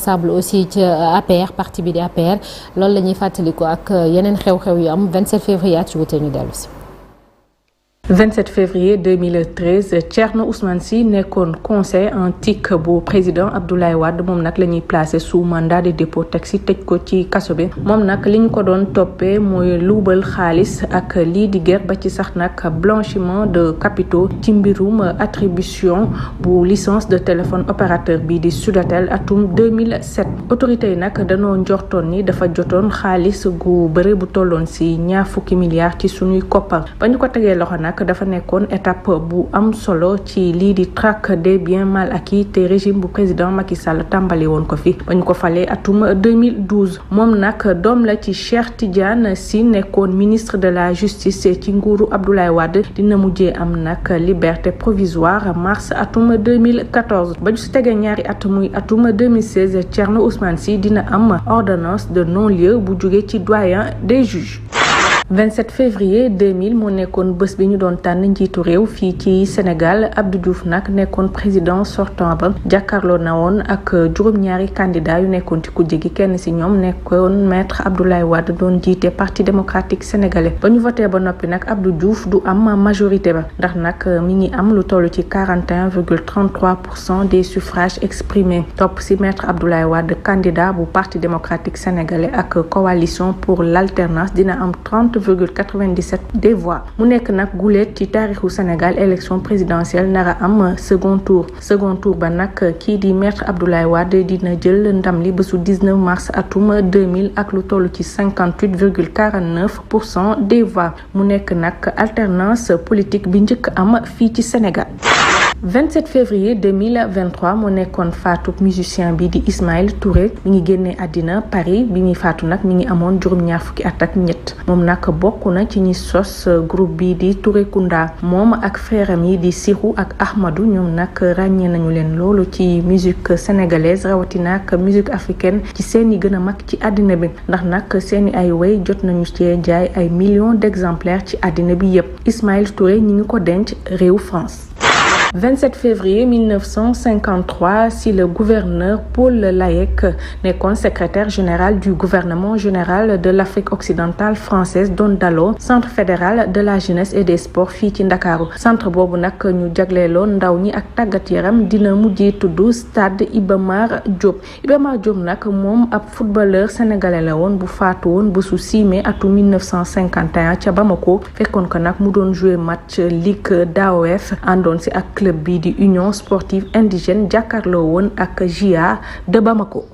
responsable aussi ci APR parti bi di APR loolu la ñuy fàttaliku ak yeneen xew-xew yu am 27 février at ci wute ñu dellu si. 27 février 2013 Thierno Ousmane Sy nekkoon conseil en TIC bu président Abdoulaye Wade moom nag la ñuy placé sous mandat de dépôt teg si tëj ko ci kaso bi moom nag li ñu ko doon toppee mooy luubal xaalis ak lii di guerre ba ci sax nag blanchiment de capitaux ci mbirum attribution bu licence de téléphone opérateur bii di Sudatel atum 2007 autorités yi nag danoo njortoon ni dafa jotoon xaalis gu bëri bu tolloon si ñaar fukki milliards ci suñuy koppar ba ñu ko tegee loxo nag dafa nekkoon étape bu am solo ci lii di traque des biens mal acquis te régime bu président Macky Sall tàmbali woon ko fi ba ñu ko falee atum 2012 moom nag doom la ci Cheikh Tidiane Sy nekkoon ministre de la justice ci nguuru Abdoulaye Wade dina mujjee am nag liberté provisoire mars atum 2014 ba ñu si tegee ñaari at muy atum 2016 Thierno Ousmane Sy dina am ordonnance de non-lieu bu jóge ci doyen des juges. 27 février 2000 moo nekkoon bés bi ñu doon tànn njiitu réew fii ci Sénégal Abdou Diouf nag nekkoon président sortant ba jàkkaarloo na woon ak juróom-ñaari candidat yu nekkoon ci kujje gi kenn si ñoom nekkoon maître Abdoulaye Wade doon jiite parti démocratique sénégalais ba ñu voté ba noppi nag Abdou Diouf du am majorité ba ndax nag mi ngi am lu toll ci 41,33% des suffrages exprimés topp si maître Abdoulaye Wade candidat bu parti démocratique sénégalais ak coalition pour l'alternance dina am 30,97 des voix mu nekk nag guléet ci taarixu Sénégal élection présidentielle nara am second tour ba nag kii di maître Abdoulaye Wade dina jël ndam li bésu 19 mars atum 2000 ak lu toll ci 58,49% des voix mu nekk nag alternance politique bi njëkk am fii ci Sénégal. 27 février 2023 moo nekkoon faatu musicien bi di Ismaël Touré mi ngi génnee àddina Paris bi muy faatu nag mi ngi amoon juróom-ñaar fukki at ak ñett moom nag bokk na ci ñi sos groupe bi di Touré Kunda moom ak frère am yi di Sirou ak Ahmadou ñoom nag ràññee nañu leen loolu ci musique sénégalaise rawatina ak musique africaine ci seen i gën a mag ci àddina bi ndax nag seen i ay way jot nañu cee jaay ay millions d'exemplaires ci àddina bi yépp Ismaël Touré ñi ngi ko denc réew France. 27 février 1953 si le gouverneur Paul Layek nekkoon secrétaire général du gouvernement général de l'Afrique occidentale française doon daloo centre fédéral de la jeunesse et des sports fii ci Ndakaaru centre boobu nag ñu jagleeloon ndaw ñi ak tàggat yaram dina mujjee tudd stade Iba Mar Diop nag moom ab footballeur sénégalais la woon bu faatu woon bésu 6 mai atum 1951 ca Bamako fekkoon ko nag mu doon jouer match Ligue d'AOF àndoon si ak club bi di Union sportive indigène jàkkaarloo woon ak JA de Bamako.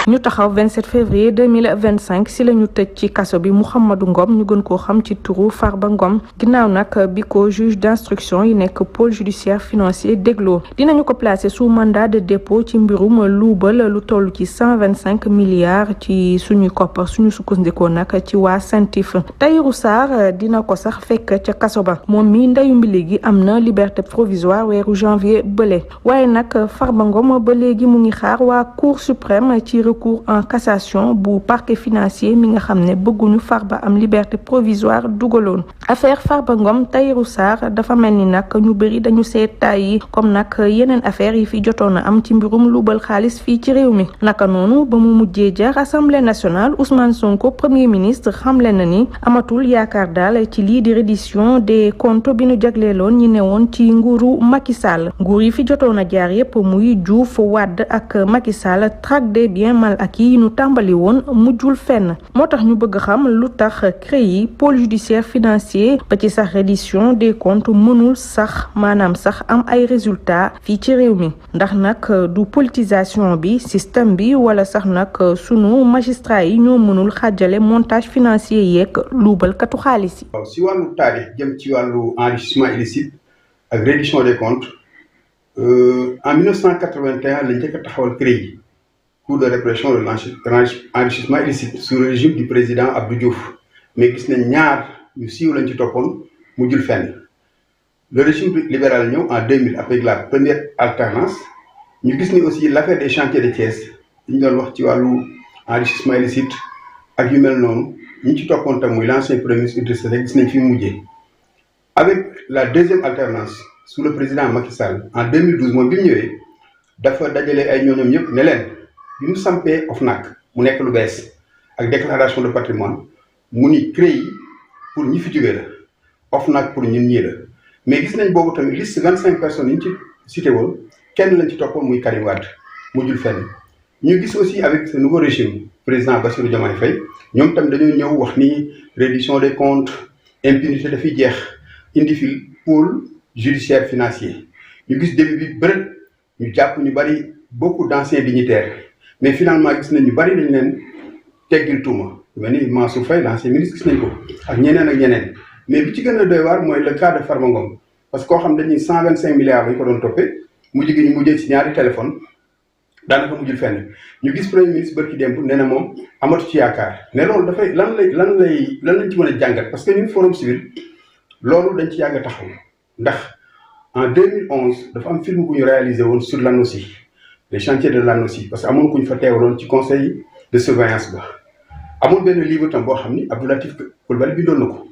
ñu taxaw 27 février 2025 si la ñu tëj ci kaso bi Mouhamadou Ngom ñu gën koo xam ci turu Farba Ngom ginnaaw nag bi ko juge d'instruction yi nekk pôle judiciaire financier dégloo dinañu ko placer sous mandat de dépôt ci mbirum luubal lu toll ci 125 milliards ci suñuy koppar suñu sukkandikoo nag ci waa CENTIF Tahirou Sarr dina ko sax fekk ca kaso ba moom mi ndeyu mbili gi am na liberté provisoire weeru janvier bële waaye nag Farba Ngom ba léegi mu ngi xaar waa cour suprême ci recours en cassation bu parquet financier mi nga xam ne bëgguñu Farba am liberté provisoire dugaloon affaire Farba Ngom Tahirou Sarr dafa mel ni nag ñu bëri dañu seet yi comme nag yeneen affaire yi fi jotoon a am ci mbirum luubal xaalis fii ci réew mi naka noonu ba mu mujjee jar assemblée nationale Ousmane Sonko premier ministre xamle na ni amatul yaakaar daal ci lii di reddition des comptes bi ñu jagleeloon ñi newoon ci nguuru Macky Sall nguur yi fi jotoon a jaar yépp muy Diouf Wade ak Macky Sall traque des biens mal acquis yi ñu tàmbali woon mujjul fenn moo tax ñu bëgg xam lu tax CREI pôle judiciaire financier ba ci sax reddition des comptes mënul sax maanaam sax am ay résultats fii ci réew mi ndax nag du politisation bi système bi wala sax nag sunu magistrat yi ñoo mënul xàjjale montage financier yeeg luubalkatu xaalis yi. waaw si wàllu taarix jëm ci wàllu enrichissement illicite ak reddition des comptes en 1981 la njëkk a taxawal CREI cour de répression de l'enrichissement illicite sous le régime du président Abdou Diouf mais gis nañ ñaar yu siiw lañ ci toppoon mujjul fenn le régime libéral ñëw en 2000 avec la première alternance ñu gis ni aussi l'affaire des chantiers de Thiès ñu doon wax ci wàllu enrichissement illicite ak yu mel noonu ñu ci toppoon tam muy l'ancien premier ministre Idrissa Seck gis nañ fi mu mujjee avec la deuxième alternance sous le président Macky Sall en 2012 moom bi mu ñëwee dafa dajale ay ñooñam ñëpp ne leen bi mu sampee OFNAC mu nekk lu bees ak déclaration de patrimoine mu ni CREI pour ñi fi jógee la OFNAC pour ñun ñii la mais gis nañ boobu tamit liste 25 personnes yi ñu ci cité woon kenn lañ ci toppoon muy Karim Wade mujjul fenn. ñu gis aussi avec ce nouveau régime président Bassirou Diomaye Faye ñoom tamit dañoo ñëw wax ni reddition des comptes impunité dafay jeex indi fi pôle judiciaire financier ñu gis début bi bëri ñu jàpp ñu bari beaucoup d'anciens dignitaires mais finalement gis nañ ñu bari dañ leen teggil tuuma mel ni Mansour Faye l'ancien ministre gis nañ ko ak ñeneen mais bi ci gën a doy waar mooy le cas de Farba Ngom parce que koo xam dañuy 125 milliards lañ ko doon toppee mujj gi ñu mujjee ci ñaari téléphone daanaka mujjul fenn ñu gis premier ministre bërki démb nee na moom amatu ci yaakaar ne loolu dafay lan lañ ci mën a jàngat parce que ñun forum civil loolu dañ ci yàgg taxaw ndax en 2011 dafa am film bu ñu réalisé woon sur l'ANOCI les chantiers de l'ANOCI parce que amoon ku ñu fa teewaloon ci conseil de surveillance ba amoon benn livre tam boo xam ni Abdou Latif Coulibaly bindoon na ko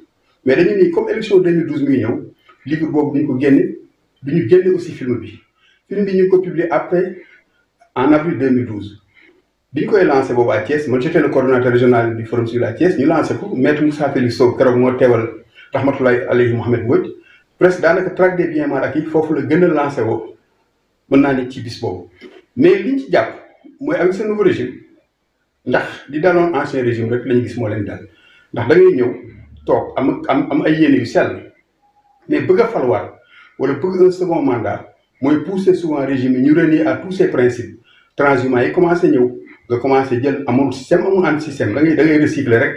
mais dañu ni comme élection 2012 muy ñëw livre boobu duñ ko génne duñu génne aussi film bi ñu ngi ko publié après en avril 2012 bi ñu koy lancé boobu à Thiès man j'étais le coordonnateur régional du forum civil à Thiès ñu lancé ko maître Moussa Félix Sow keroog moo teewal rahmatullahi alayhi Mohamed Mbodj presque daanaka traque des biens mal acquis foofu la gën a lancé woo mën naa ne ci bis boobu mais liñ ci jàpp mooy avec ce nouveau régime ndax di daloon ancien régime rek lañu gis moo leen dal ndax da ngay ñëw toog am ay yéene yu sell mais bëgg a falwaat wala bëgg un second mandat mooy pousser souvent régime yi ñu renier à tous ces principes transhumants yi commencé ñëw nga commencé jël amul système amul anti système da ngay recycler rek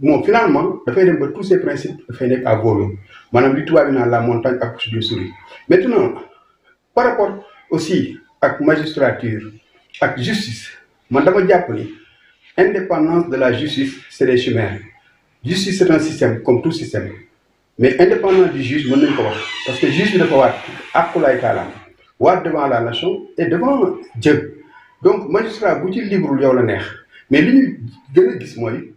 moom finalement dafay dem ba tous ces principes dafay nekk à volume maanaam li tubaab bi naan la montagne accouche d'une souris. Maintenant par rapport aussi ak magistrature ak justice man dama jàpp ni indépendance de la justice c'est des chimères justice c'est un système comme tout système mais indépendant du juge mën nañ ko wax parce que juge bi dafa waat àqulaay taalaam waat devant la nation et devant Dieu donc magistrat bu ci libre yow la neex mais li ñu gën a gis mooy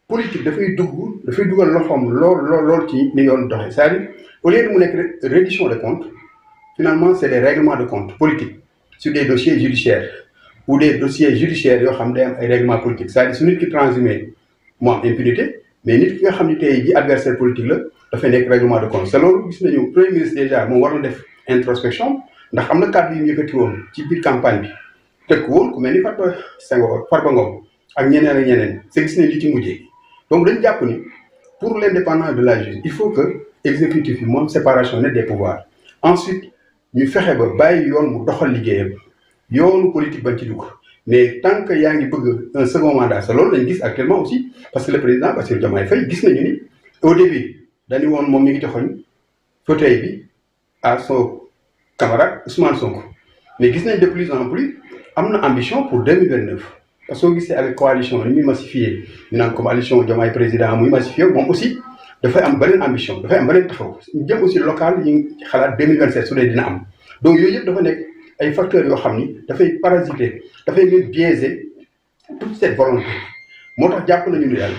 politique dafay dugal loxoom lool ci ni yoon doxee c'est-à-dire au lieu de mu nekk reddition de comptes finalement c'est des règlements de compte politiques sur des dossiers judiciaires ou des dossiers judiciaires yoo xam day am ay règlements politiques c'est-à-dire su nit ki transhumé moo am impunité mais nit ki nga xam ne tey ji adversaire politique la dafay nekk règlement de compte c'est loolu gis nañu premier ministre déjà moom war na def introspection ndax am na kàddu yu ñu yëkkati woon ci biir campagne bi tëkk woon ku mel ni Farba Ngom ak ñeneen c'est gis nañ li ci mujjee donc dañu jàpp ni pour l'indépendance de la justice il faut que exécutif yi moom séparation nette des pouvoirs ensuite ñu fexe ba bàyyi yoon mu doxal liggéeyam yoonu politique bañ ci dugg mais tant que yaa ngi bëgg un second mandat c'est loolu lañu gis actuellement aussi parce que le président Bassirou Diomaye Faye gis nañu ni au début dañu woon moom mi ngi joxoñ fauteuil bi à son camarade Ousmane Sonko mais gis nañ de plus en plus am na ambition pour 2029 parce que soo gisee avec coalition ni muy massifié ñu naan coalition Diomaye président muy massifié moom aussi dafay am beneen ambition dafay am beneen taxaw ñu jëm aussi local yi ngi xalaat 2027 su dee dina am donc yooyu yëpp dafa nekk ay facteurs yoo xam ni dafay parasiter dafay ngeen biaiser toute cette volonté moo tax jàpp nañu ne daal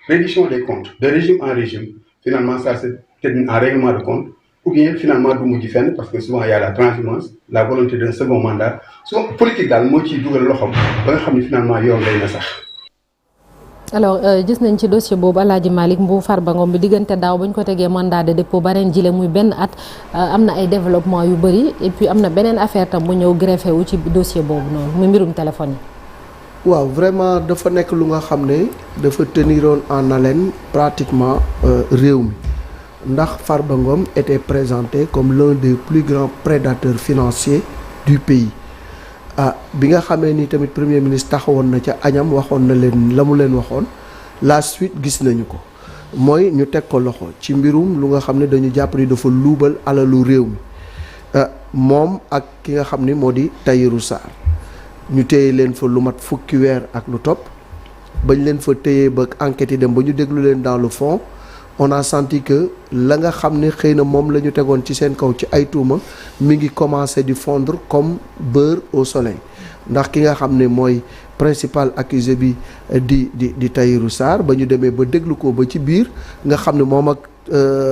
reddition des comptes de régime en régime finalement ça se termine en règlement de compte ou bien finalement du mujj fenn parce que souvent il y a la transhumance la volonté d'un second mandat souvent politique daal moo ciy dugal loxoom ba nga xam ne finalement yoon lay na sax. alors gis nañ ci dossier boobu El Hadj Malick Mbow Farba Ngom bi diggante daaw ba ñu ko tegee mandat de dépôt ba ren jile muy benn at am na ay développement yu bëri et puis am na beneen affaire tam bu ñëw greffé wu ci dossier boobu noonu muy mbirum téléphone yi. waaw vraiment dafa nekk lu nga xam ne dafa teniroon en haleine pratiquement réew mi ndax Farba Ngom était présenté comme l'un des plus grands prédateurs financiers du pays. bi nga xamee ni tamit premier ministre taxawoon na ca añam waxoon na leen la mu leen waxoon la suite gis nañu ko mooy ñu teg ko loxo ci mbirum lu nga xam ne dañu jàpp ni dafa luubal alalu réew mi moom ak ki nga xam ni moo di Tahirou Sarr ñu téye leen fa lu mat fukki weer ak lu topp bañ leen fa téye ba enquête yi dem ba ñu déglu leen dans le fond on a senti que la nga xam ne xëy na moom la ñu tegoon ci seen kaw ci ay tuuma mi ngi commencer di fondre comme beurre au soleil ndax ki nga xam ne mooy principal accusé bi di Tahirou Sarr ba ñu demee ba déglu ko ba ci biir nga xam ne moom ak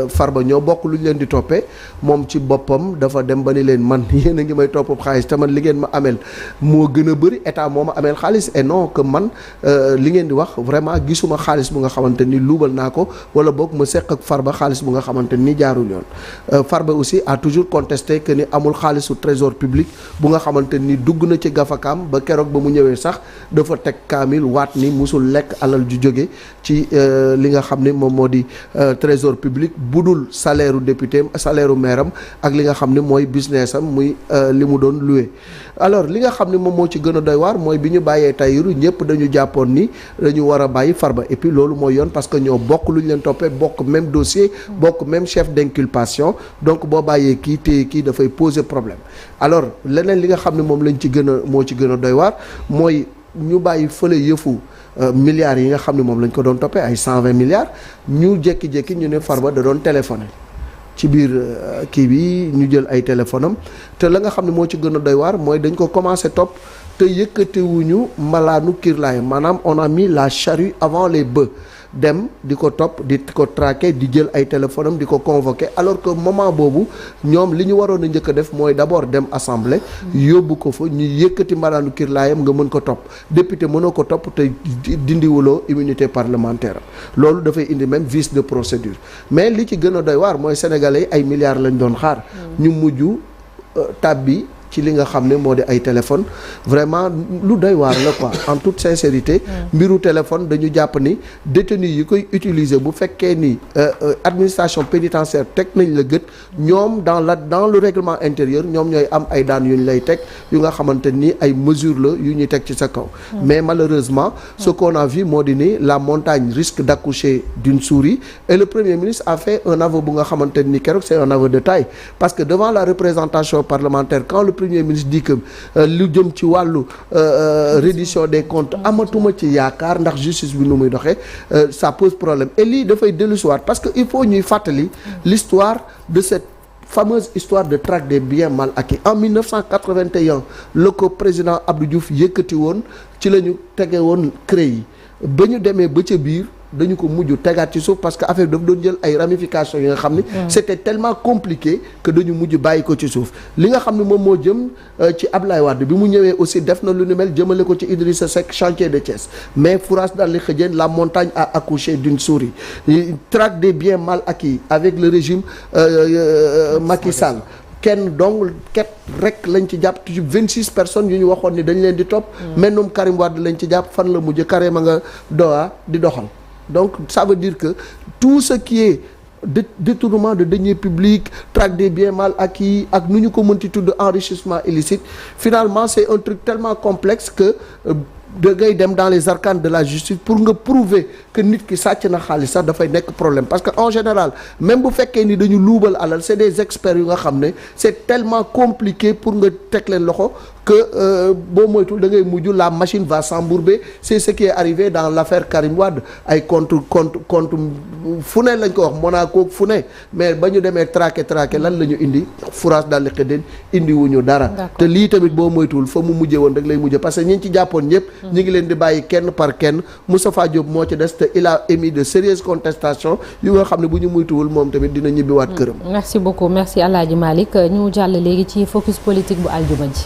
Farba ñoo bokk lu ñu leen di toppee moom ci boppam dafa dem ba ni leen man yéen a ngi may topp xaalis te man li ngeen ma amel moo gën a bëri état moo ma amel xaalis et non que man li ngeen di wax vraiment gisuma xaalis bu nga xamante ni luubal naa ko wala boog ma seq ak Farba xaalis bu nga xamante ni jaarul yoon. Farba aussi a toujours contesté que ni amul xaalisu trésor public bu nga xamante ni dugg na ci gafakaam ba keroog ba mu ñëwee sax dafa teg kaamil waat ni musul lekk alal ju jóge ci li nga xam ne moom moo di trésor public budul salaire u député am salaire u maire am ak li nga xam ne mooy business am muy li mu doon loué. alors li nga xam ne moom moo ci gën a doy waar mooy bi ñu bàyyee Tahirou ñëpp dañu jàppoon ni dañu war a bàyyi Farba et puis loolu mooy yoon parce que ñoo bokk lu ñu leen toppee bokk même dossier bokk même chef d'inculpation donc boo bàyyee kii téye kii dafay poser problème. alors leneen li nga xam ne moom lañ ci gën a moo ci gën a doy waar mooy ñu bàyyi fële yëfu milliards yi nga xam ne moom lañ ko doon toppee ay 120 milliards ñu jékki-jékki ñu ne Farba da doon téléphoné ci biir kii bi ñu jël ay téléphone am te la nga xam ne moo ci gën a doy waar mooy dañ ko commencé topp te yëkkatiwuñu malaanu kiirlaay maanaam on a mis la charrue avant les bœufs dem di ko topp di ko traquer di jël ay téléphone am di ko convoquer alors que moment boobu ñoom li ñu waroon a njëkk a def mooy d'abord dem assemblée yóbbu ko fa ñu yëkkati malaanu kiirlaayam nga mën ko topp député mënoo ko topp te dindiwuloo immunité parlementaire loolu dafay indi même vice de procédure mais li ci gën a doy waar mooy sénégalais yi ay milliards lañ doon xaar ñu mujj tàbbi ci li nga xam ne moo di ay téléphone vraiment lu doy waar la quoi en toute sincérité mbiru téléphone dañu jàpp ni détenu yi koy utiliser bu fekkee ni administration pénitentiaire teg nañ la gët ñoom dans le règlement intérieur ñoom ñooy am ay daan yu ñu lay teg yu nga xamante ni ay mesures la yu ñuy teg ci sa kaw mais malheureusement ce qu'on a vu moo di ni la montagne risque d'accoucher d'une souris et le premier ministre a fait un aveu bu nga xamante ni keroog c'est un aveu de taille parce que devant la représentation parlementaire quand le premier ministre dit que lu jëm ci wàllu reddition des comptes amatuma ci yaakaar ndax justice bi nu muy doxee ça pose problème et lii dafay dellusiwaat parce que il faut ñuy fàttali l'histoire de cette fameuse histoire de traque des biens mal acquis en 1981 la ko président Abdou Diouf yëkkati woon ci la ñu tege woon CREI yi ba ñu demee ba ca biir dañu ko mujj tegaat ci suuf parce que affaire bi dafa doon jël ay ramifications yi nga xam ni c'était tellement compliqué que dañu mujj bàyyi ko ci suuf li nga xam ne moom moo jëm ci Ablaye Wade bi mu ñëwee aussi def na lu ni mel jëmale ko ci Idrissa Seck chantier de Thiès mais fourage dans les xëjeen la montagne a accouché d'une souris traque des biens mal acquis avec le régime Macky Sall kenn dong ket rek lañ ci jàpp ci 26 personnes yu ñu waxoon ni dañ leen di topp mennum Karim Wade lañ ci jàpp fan la mujj Karim a nga Doha di doxal donc ça veut dire que tout ce qui est détournement de deniers publics traque des biens mal acquis ak nu ñu ko mënti tudd enrichissement illicite finalement c'est un truc tellement complexe que da ngay dem dans les arcanes de la justice pour nga prouver que nit ki sàcc na xaalis sax dafay nekk problème parce que en général même bu fekkee ni dañu luubal alal c'est des experts yu nga xam ne c'est tellement compliqué pour nga teg leen loxo que boo moytul da ngay mujj la machine va s'embourber c'est ce qui est arrivé dans l'affaire Karim Wade ay compte fu ne lañ ko wax Monaco fu ne mais ba ñu demee traqué lan la ñu indi fourage daal di xëddeen indi wuñu dara te lii tamit boo moytul fa mu mujjee woon rek lay mujjee parce que ñi ci jàppoon ñëpp ñi ngi leen di bàyyi kenn par kenn Moustapha Diop moo ci des te il a émis de sérieuses contestations yu nga xam ne bu ñu muytuwul moom tamit dina ñibbiwaat këram. Merci beaucoup merci Alhaji Malick ñu jàll léegi ci focus politique bu aljuma ji.